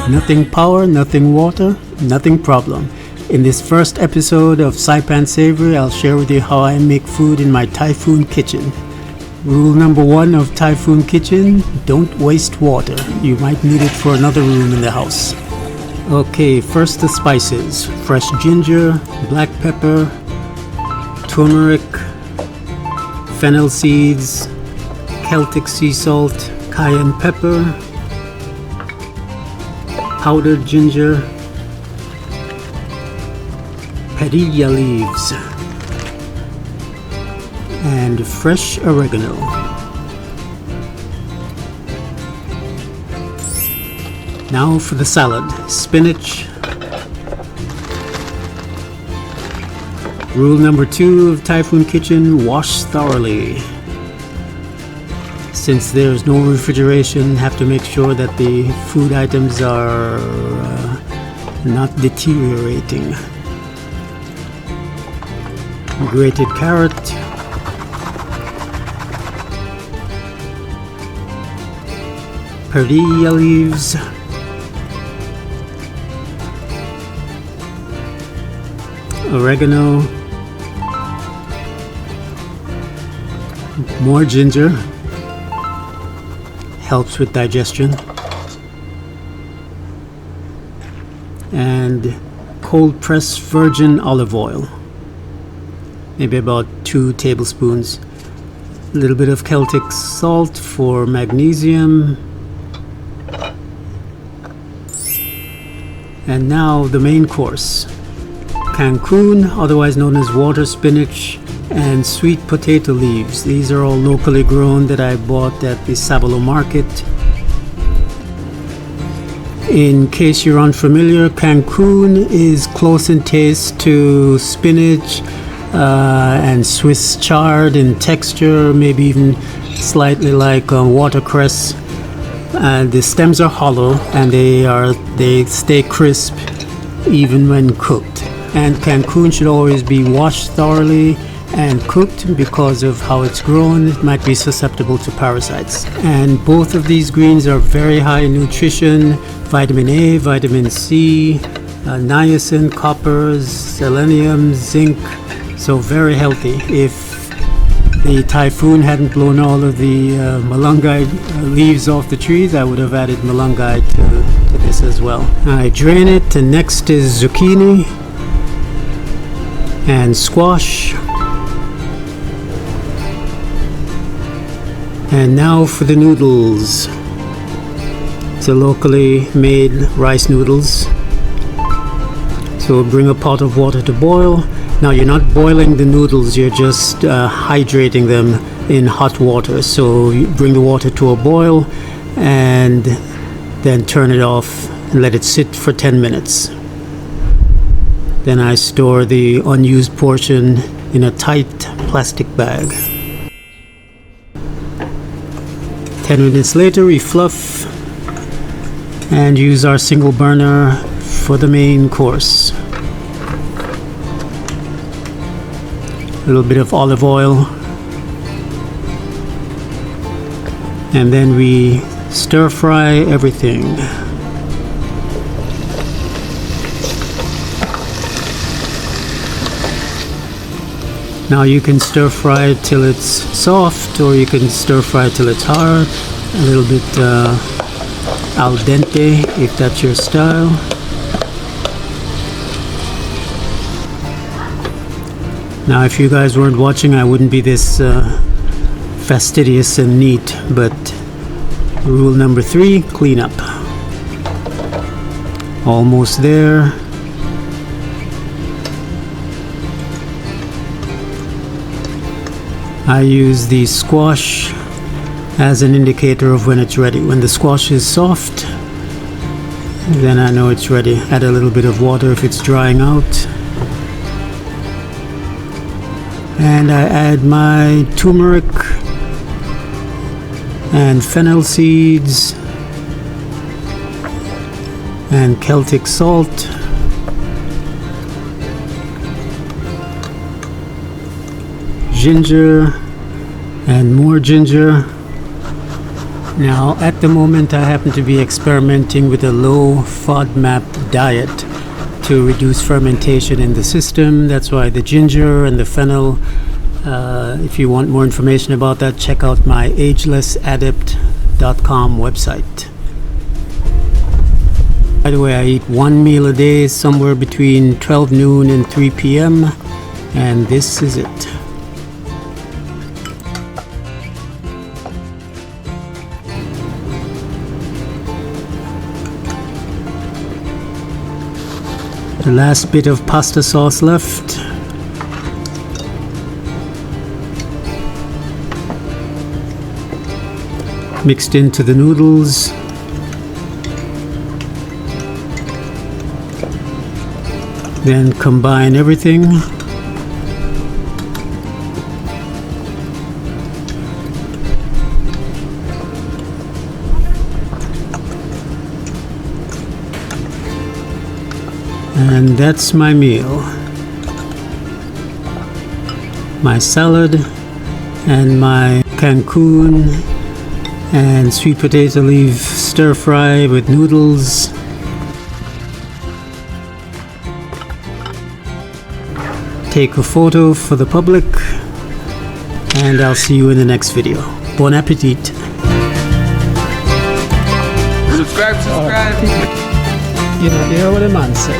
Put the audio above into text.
Nothing power, nothing water, nothing problem. In this first episode of Saipan Savory, I'll share with you how I make food in my Typhoon kitchen. Rule number 1 of Typhoon kitchen, don't waste water. You might need it for another room in the house. Okay, first the spices. Fresh ginger, black pepper, turmeric, fennel seeds, Celtic Sea Salt, Cayenne pepper, powdered ginger, padilla leaves, and fresh oregano. Now for the salad. Spinach. Rule number 2 of Typhoon kitchen, wash thoroughly. Since there's no refrigeration, have to make sure that the food items are not deteriorating. Grated carrot, padilla leaves, oregano, more ginger, helps with digestion, and cold pressed virgin olive oil, maybe about 2 tablespoons. A little bit of Celtic salt for magnesium. And now the main course. Kangkung, otherwise known as water spinach, and sweet potato leaves. These are all locally grown that I bought at the Sabalo market. In case you're unfamiliar, Kangkung is close in taste to spinach and Swiss chard in texture, maybe even slightly like watercress. The stems are hollow and they stay crisp even when cooked. And Kangkung should always be washed thoroughly and cooked because of how it's grown. It might be susceptible to parasites. And both of these greens are very high in nutrition: vitamin A, vitamin C, niacin, copper, selenium, zinc. So very healthy. If the typhoon hadn't blown all of the malunggay leaves off the trees, I would have added malunggay to this as well. I drain it, and next is zucchini and squash. And now for the noodles. So locally made rice noodles. So bring a pot of water to boil. Now you're not boiling the noodles, you're just hydrating them in hot water. So you bring the water to a boil and then turn it off and let it sit for 10 minutes. Then I store the unused portion in a tight plastic bag. 10 minutes later, we fluff and use our single burner for the main course. A little bit of olive oil, and then we stir fry everything. Now you can stir fry it till it's soft, or you can stir fry it till it's hard, a little bit al dente if that's your style. Now if you guys weren't watching, I wouldn't be this fastidious and neat, but rule number 3, clean up. Almost there. I use the squash as an indicator of when it's ready. When the squash is soft, then I know it's ready. Add a little bit of water if it's drying out. And I add my turmeric and fennel seeds and Celtic salt. Ginger and more ginger. Now, at the moment, I happen to be experimenting with a low FODMAP diet to reduce fermentation in the system. That's why the ginger and the fennel. If you want more information about that, check out my agelessadept.com website. By the way, I eat one meal a day, somewhere between 12 noon and 3 p.m., and this is it. The last bit of pasta sauce left. Mixed into the noodles. Then combine everything. And that's my meal. My salad and my Kangkung and sweet potato leaf stir fry with noodles. Take a photo for the public, and I'll see you in the next video. Bon appetit. Subscribe. You know what a man say.